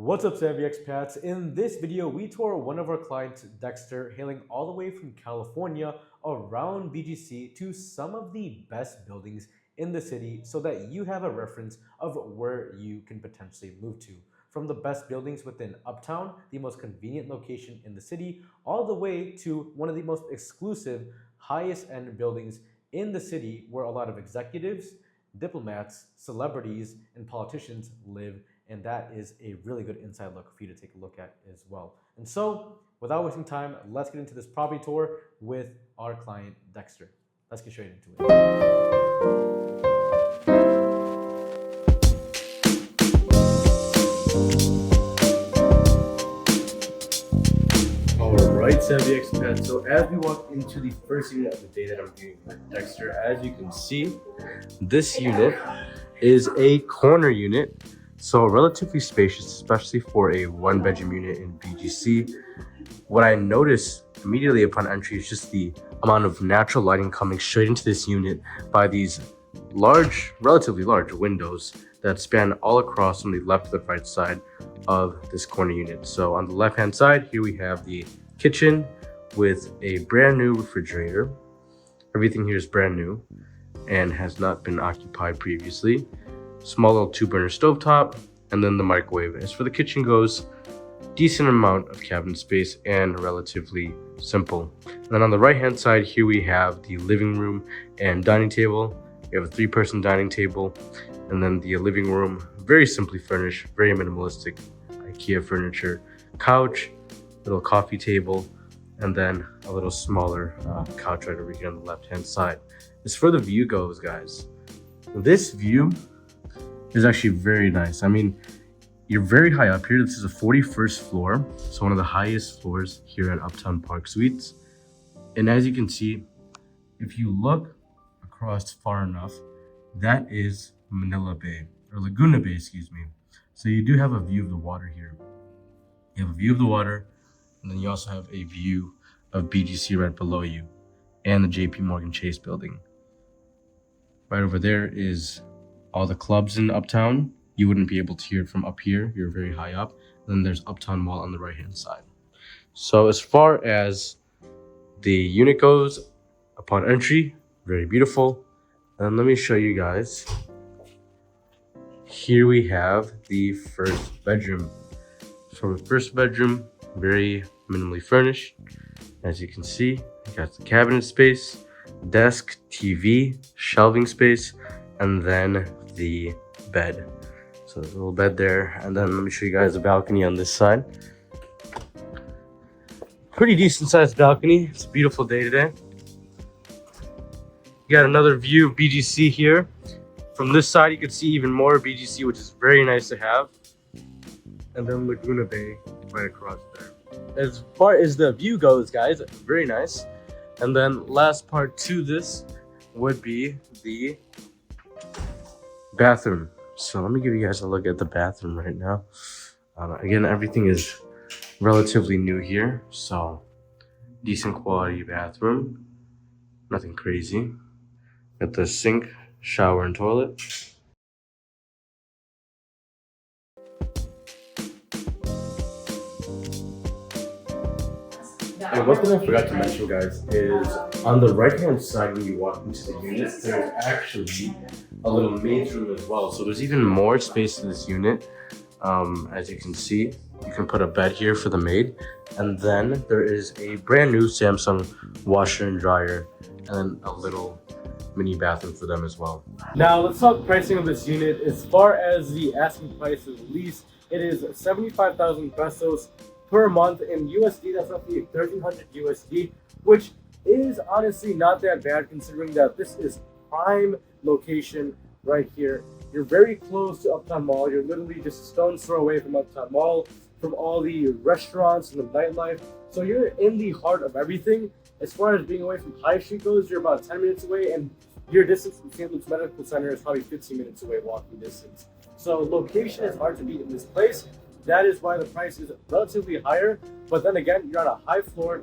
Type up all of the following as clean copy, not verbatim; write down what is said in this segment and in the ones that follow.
What's up, savvy expats? In this video, we tour one of our clients, Dexter, hailing all the way from California around BGC to some of the best buildings in the city so that you have a reference of where you can potentially move to. From the best buildings within Uptown, the most convenient location in the city, all the way to one of the most exclusive, highest end buildings in the city where a lot of executives, diplomats, celebrities, and politicians live, and that is a really good inside look for you to take a look at as well. And so, without wasting time, let's get into this property tour with our client, Dexter. Let's get straight into it. Alright, savvy expat. So as we walk into the first unit of the day that I'm viewing with Dexter, as you can see, this unit is a corner unit. So relatively spacious, especially for a one-bedroom unit in BGC. What I noticed immediately upon entry is just the amount of natural lighting coming straight into this unit by these large, relatively large windows that span all across from the left to the right side of this corner unit. So on the left-hand side, here we have the kitchen with a brand new refrigerator. Everything here is brand new and has not been occupied previously. Small little 2-burner stovetop, and then the microwave. As for the kitchen goes, decent amount of cabinet space and relatively simple. And then on the right hand side here we have the living room and dining table. We have a 3-person dining table, and then the living room, very simply furnished, very minimalistic IKEA furniture, couch, little coffee table, and then a little smaller couch right over here on the left hand side. As for the view goes, guys, this view is actually very nice. I mean, you're very high up here. This is a 41st floor, so one of the highest floors here at Uptown Park Suites. And as you can see, if you look across far enough, that is Manila Bay, or Laguna Bay, excuse me. So you do have a view of the water here. You have a view of the water, and then you also have a view of BGC right below you, and the JP Morgan Chase building. Right over there is all the clubs in Uptown. You wouldn't be able to hear it from up here. You're very high up. Then there's Uptown Mall on the right hand side. So as far as the unit goes, upon entry, very beautiful. And let me show you guys. Here we have the first bedroom. So the first bedroom, very minimally furnished. As you can see, you got the cabinet space, desk, TV, shelving space, and then the bed. So there's a little bed there, and then let me show you guys the balcony on this side. Pretty decent sized balcony. It's a beautiful day today. You got another view of BGC here. From this side you can see even more BGC, which is very nice to have. And then Laguna Bay right across there. As far as the view goes, guys, very nice. And then last part to this would be the bathroom. So let me give you guys a look at the bathroom right now. Again, everything is relatively new here, so decent quality bathroom, nothing crazy. Got the sink, shower, and toilet. And one thing I forgot to mention, guys, is on the right-hand side when you walk into the unit, there's actually a little maid's room as well. So there's even more space in this unit. As you can see, you can put a bed here for the maid. And then there is a brand new Samsung washer and dryer, and then a little mini bathroom for them as well. Now let's talk pricing of this unit. As far as the asking price of the lease, it is 75,000 pesos per month. In USD, that's roughly 1,300 USD, which is honestly not that bad considering that this is prime location right here. You're very close to Uptown Mall. You're literally just a stone's throw away from Uptown Mall, from all the restaurants and the nightlife. So you're in the heart of everything. As far as being away from High Street goes, you're about 10 minutes away, and your distance from St. Luke's Medical Center is probably 15 minutes away walking distance. So location is hard to beat in this place. That is why the price is relatively higher. But then again, you're on a high floor,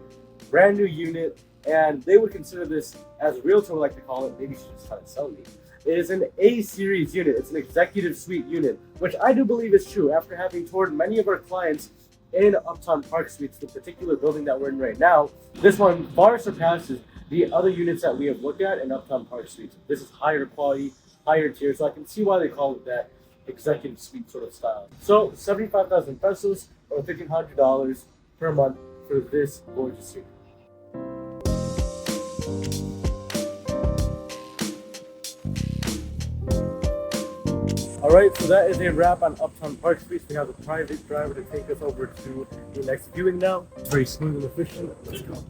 brand new unit, and they would consider this, as a realtor would like to call it, maybe you should just try to sell me. is an A series unit. It's an executive suite unit, which I do believe is true after having toured many of our clients in Uptown Park Suites, the particular building that we're in right now. This one far surpasses the other units that we have looked at in Uptown Park Suites. This is higher quality, higher tier, so I can see why they call it that executive suite sort of style. So 75,000 pesos or $1,500 per month for this gorgeous suite. All right, so that is a wrap on Uptown Park Suites. We have a private driver to take us over to the next viewing now. It's very smooth and efficient. Let's go.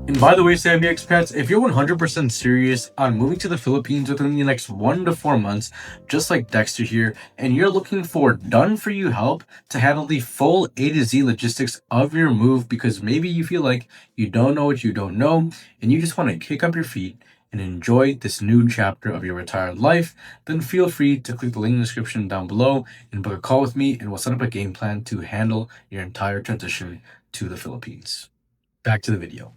And by the way, Savvy Expats, if you're 100% serious on moving to the Philippines within the next 1 to 4 months, just like Dexter here, and you're looking for done-for-you help to handle the full A to Z logistics of your move because maybe you feel like you don't know what you don't know, and you just want to kick up your feet and enjoy this new chapter of your retired life, then feel free to click the link in the description down below and book a call with me, and we'll set up a game plan to handle your entire transition to the Philippines. Back to the video.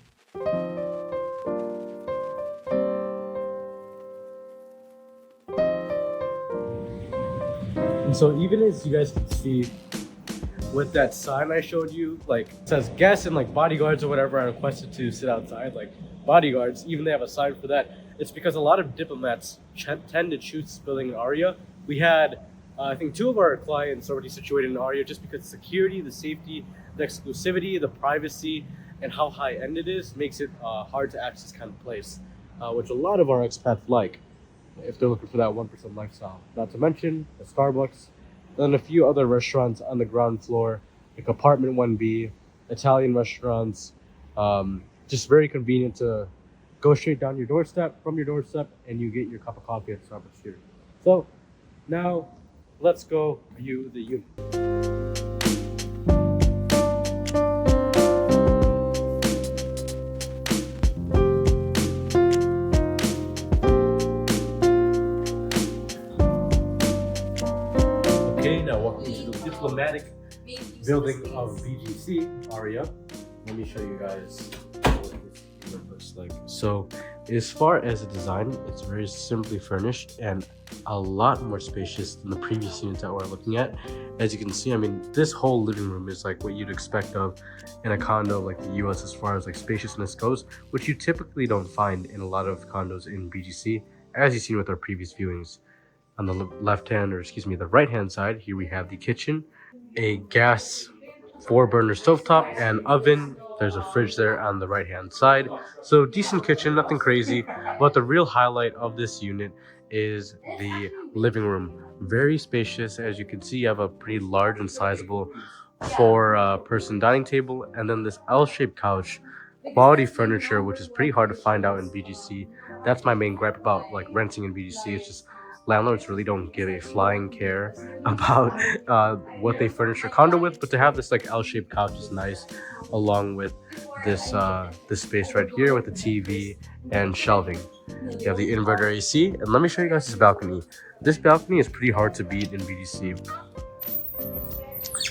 And so even as you guys can see with that sign I showed you, like it says guests and like bodyguards or whatever are requested to sit outside, like bodyguards, even they have a sign for that. It's because a lot of diplomats tend to choose this building in Aria. We had, I think 2 of our clients already situated in Aria just because the security, the safety, the exclusivity, the privacy, and how high end it is makes it hard to access kind of place, which a lot of our expats like if they're looking for that 1% lifestyle. Not to mention the Starbucks, and a few other restaurants on the ground floor, like Apartment 1B, Italian restaurants. Just very convenient to go straight down your doorstep, from your doorstep, and you get your cup of coffee at Starbucks here. So now let's go view the unit. Now walking into the diplomatic building of BGC Aria. Let me show you guys what this unit looks like. So as far as the design, it's very simply furnished and a lot more spacious than the previous units that we're looking at. As you can see, I mean, this whole living room is like what you'd expect of in a condo like the US as far as like spaciousness goes, which you typically don't find in a lot of condos in BGC, as you've seen with our previous viewings. On the the right hand side, here we have the kitchen, a gas 4-burner stovetop and oven. There's a fridge there on the right hand side. So decent kitchen, nothing crazy. But the real highlight of this unit is the living room. Very spacious. As you can see, you have a pretty large and sizable 4-person dining table, and then this L-shaped couch. Quality furniture, which is pretty hard to find out in BGC. That's my main gripe about like renting in BGC. It's just landlords really don't give a flying care about what they furnish their condo with, but to have this like L-shaped couch is nice, along with this this space right here with the TV and shelving. You have the inverter AC, and let me show you guys this balcony. This balcony is pretty hard to beat in BGC.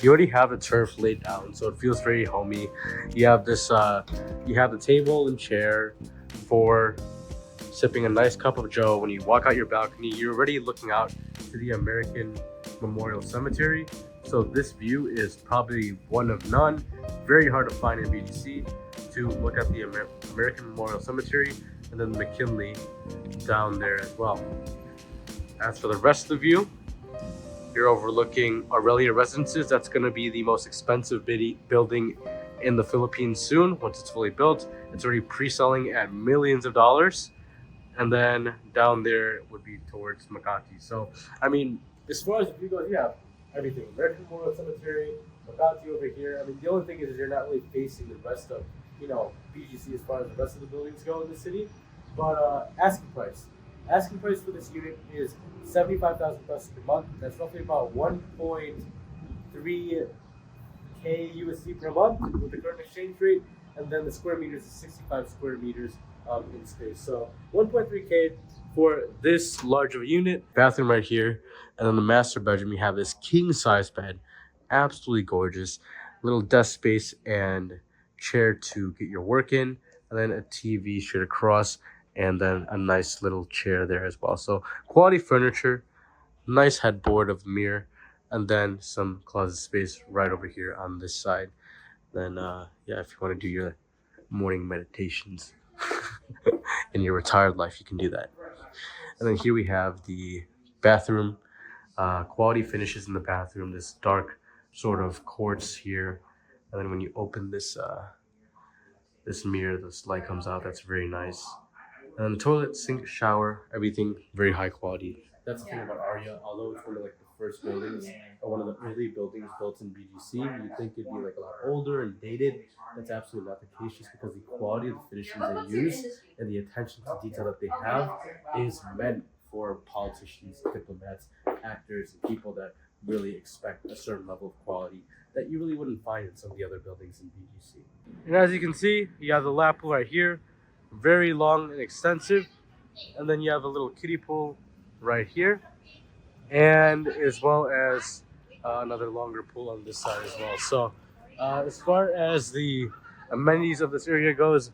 You already have the turf laid down, so it feels very homey. You have this, you have the table and chair for sipping a nice cup of joe. When you walk out your balcony, you're already looking out to the American Memorial Cemetery. So this view is probably one of none. Very hard to find in BGC, to look at the American Memorial Cemetery and then McKinley down there as well. As for the rest of the view, you're overlooking Aurelia Residences. That's going to be the most expensive building in the Philippines soon. Once it's fully built, it's already pre-selling at millions of dollars. And then down there would be towards Makati. So, I mean, as far as the view goes, you have everything. American Memorial Cemetery, Makati over here. I mean, the only thing is you're not really facing the rest of, you know, BGC as far as the rest of the buildings go in the city. But asking price. Asking price for this unit is 75,000 pesos per month. That's roughly about 1.3K USD per month with the current exchange rate. And then the square meters is 65 square meters in space. So 1.3K for this large of a unit. Bathroom right here. And then the master bedroom, you have this king size bed. Absolutely gorgeous. Little desk space and chair to get your work in. and then a TV straight across, and then a nice little chair there as well. So quality furniture, nice headboard of mirror, and then some closet space right over here on this side. Then yeah, if you want to do your morning meditations in your retired life, you can do that. And then here we have the bathroom. Quality finishes in the bathroom. This dark sort of quartz here, and then when you open this this mirror, this light comes out. That's very nice. And the toilet, sink, shower, everything very high quality. That's the thing about Arya. Although it's one of like the first buildings or one of the early buildings built in BGC, you'd think it'd be like a lot older and dated. That's absolutely not the case, just because the quality of the finishes they use and the attention to detail that they have is meant for politicians, diplomats, actors, and people that really expect a certain level of quality that you really wouldn't find in some of the other buildings in BGC. And as you can see, you have the lap pool right here, very long and extensive, and then you have a little kiddie pool right here, and as well as another longer pool on this side as well. So as far as the amenities of this area goes,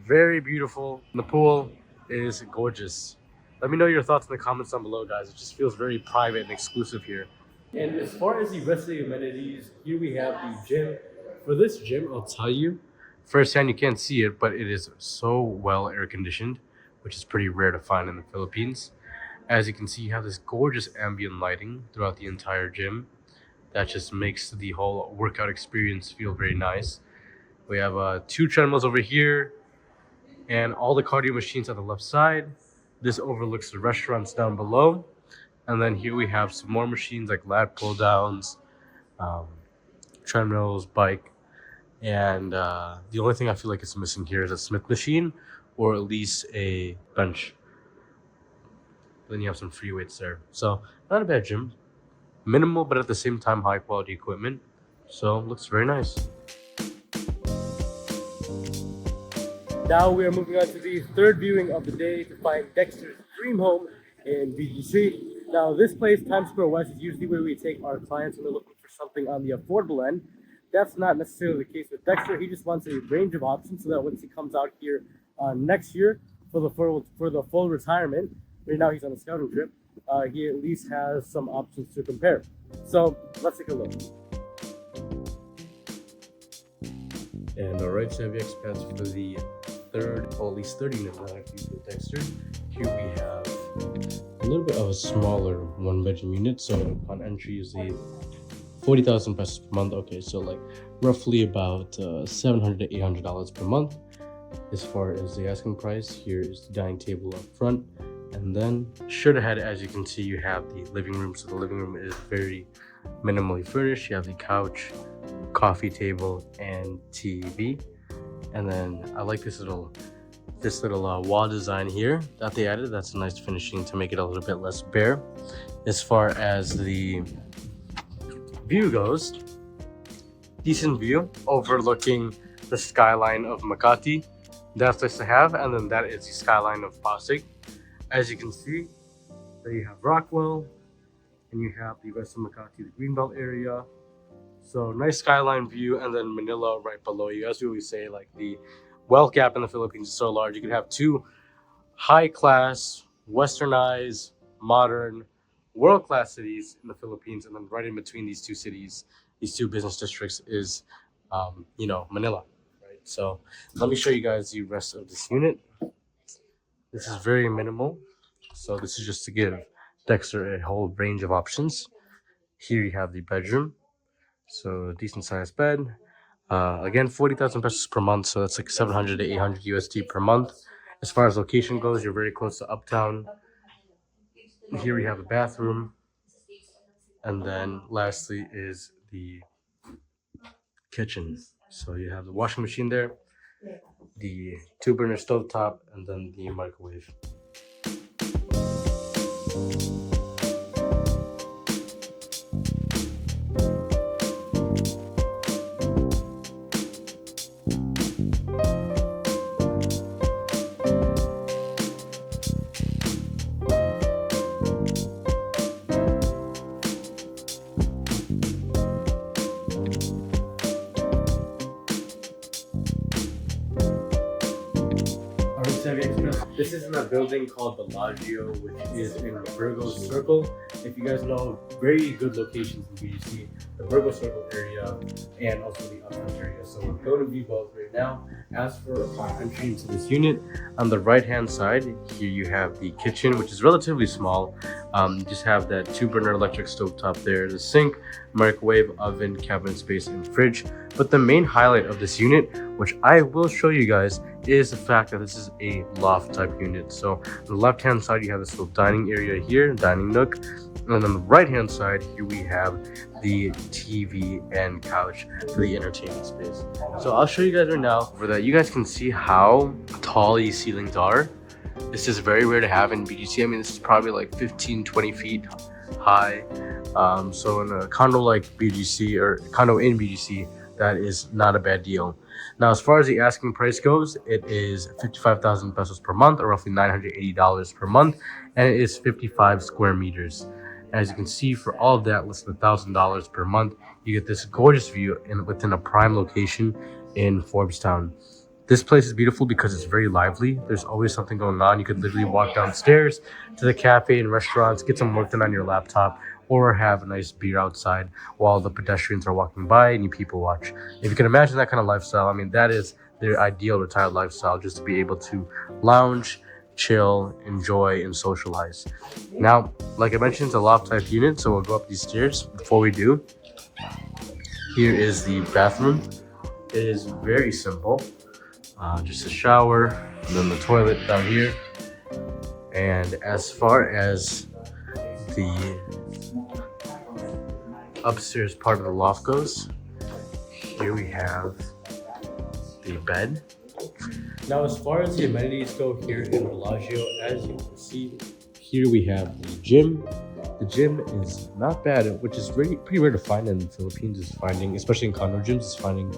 very beautiful. The pool is gorgeous. Let me know your thoughts in the comments down below, guys. It just feels very private and exclusive here. And as far as the rest of the amenities, here we have the gym. For this gym, I'll tell you, firsthand, you can't see it, but it is so well air conditioned, which is pretty rare to find in the Philippines. As you can see, you have this gorgeous ambient lighting throughout the entire gym. That just makes the whole workout experience feel very nice. We have 2 treadmills over here and all the cardio machines on the left side. This overlooks the restaurants down below. And then here we have some more machines like lat pull downs, treadmills, bike. And the only thing I feel like is missing here is a Smith machine or at least a bench. Then you have some free weights there. So not a bad gym. Minimal, but at the same time, high quality equipment. So looks very nice. Now we are moving on to the third viewing of the day to find Dexter's dream home in BGC. Now this place, Times Square West, is usually where we take our clients when they're looking for something on the affordable end. That's not necessarily the case with Dexter. He just wants a range of options so that once he comes out here next year for the full retirement, right now he's on a scouting trip, he at least has some options to compare. So let's take a look. And all right, Savvy Expats, for the third, or at least 30 minutes that I've used with Dexter, here we have a little bit of a smaller 1-bedroom unit. So upon entry is the 40,000 pesos per month. Okay, so like roughly about $700 to $800 per month. As far as the asking price, here is the dining table up front. And then straight ahead, as you can see, you have the living room. So the living room is very minimally furnished. You have the couch, coffee table, and TV. And then I like this little wall design here that they added. That's a nice finishing to make it a little bit less bare. As far as the view goes, decent view overlooking the skyline of Makati. That's nice to have. And then that is the skyline of Pasig. As you can see, there you have Rockwell, and you have the rest of Makati, the Greenbelt area. So nice skyline view, and then Manila right below you. As we always say, like the wealth gap in the Philippines is so large. You could have 2 high-class, westernized, modern, world-class cities in the Philippines, and then right in between these 2 cities, these 2 business districts is, Manila. Right. So let me show you guys the rest of this unit. This is very minimal, so this is just to give Dexter a whole range of options. Here you have the bedroom, so decent sized bed. Again, 40,000 pesos per month, so that's like 700 to 800 USD per month. As far as location goes, you're very close to Uptown. Here we have a bathroom, and then lastly is the kitchen. So you have the washing machine there, the 2-burner stovetop, and then the microwave. in a building called Bellagio, which is in Virgo Circle. If you guys know, very good locations in BGC, the Virgo Circle area and also the uptown area. So we're going to view both right now. As for entry into this unit, on the right hand side, here you have the kitchen, which is relatively small. You just have that 2-burner electric stove top there, the sink, microwave, oven, cabinet space, and fridge. But the main highlight of this unit, which I will show you guys, is the fact that this is a loft type unit. So on the left hand side, you have this little dining area here, dining nook. And on the right hand side, here we have the TV and couch for the entertainment space. So I'll show you guys right now for that you guys can see how tall these ceilings are. This is very rare to have in BGC. I mean, this is probably like 15-20 feet high. So in a condo like BGC or condo in BGC, that is not a bad deal. Now, as far as the asking price goes, it is 55,000 pesos per month, or roughly $980 per month, and it is 55 square meters. As you can see, for all of that, less than $1,000 per month, you get this gorgeous view within a prime location in Forbestown. This place is beautiful because it's very lively. There's always something going on. You could literally walk downstairs to the cafe and restaurants, get some work done on your laptop, or have a nice beer outside while the pedestrians are walking by and you people watch. If you can imagine that kind of lifestyle, I mean, that is their ideal retired lifestyle, just to be able to lounge, chill, enjoy, and socialize. Now, like I mentioned, it's a loft type unit, so we'll go up these stairs. Before we do, here is the bathroom. It is very simple. Just a shower, and then the toilet down here. And as far as the upstairs part of the loft goes, here we have the bed. Now, as far as the amenities go here in Bellagio, as you can see, here we have the gym. The gym is not bad, which is pretty rare to find in the Philippines. Is finding, especially in condo gyms, is finding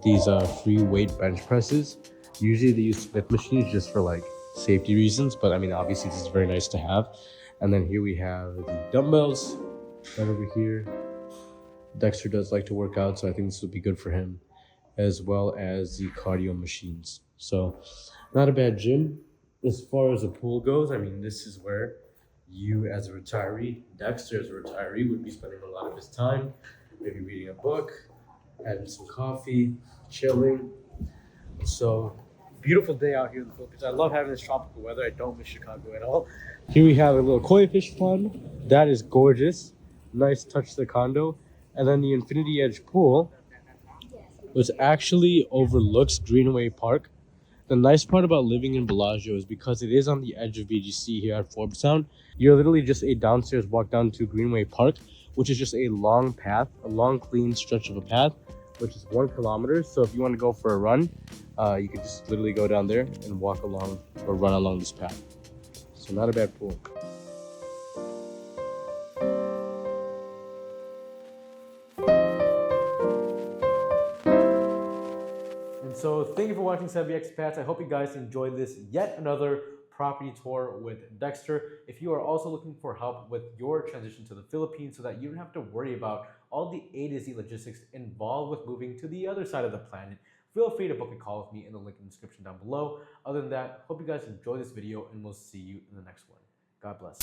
these free weight bench presses. Usually they use Smith machines just for like safety reasons, but I mean, obviously this is very nice to have. And then here we have the dumbbells right over here. Dexter does like to work out, so I think this would be good for him, as well as the cardio machines. So not a bad gym. As far as the pool goes, I mean, this is where you as a retiree, Dexter as a retiree, would be spending a lot of his time, maybe reading a book, having some coffee, chilling. So beautiful day out here in the Philippines. I love having this tropical weather. I don't miss Chicago at all. Here we have a little koi fish pond. That is gorgeous. Nice touch to the condo. And then the Infinity Edge pool, which actually overlooks Greenway Park. The nice part about living in Bellagio is because it is on the edge of BGC here at Forbestown. You're literally just a downstairs walk down to Greenway Park, which is just a long path, a long clean stretch of a path, which is 1 kilometer. So if you want to go for a run, you can just literally go down there and walk along or run along this path. So not a bad pool. So thank you for watching Savvy Expats. I hope you guys enjoyed this yet another property tour with Dexter. If you are also looking for help with your transition to the Philippines so that you don't have to worry about all the A to Z logistics involved with moving to the other side of the planet, feel free to book a call with me in the link in the description down below. Other than that, hope you guys enjoy this video and we'll see you in the next one. God bless.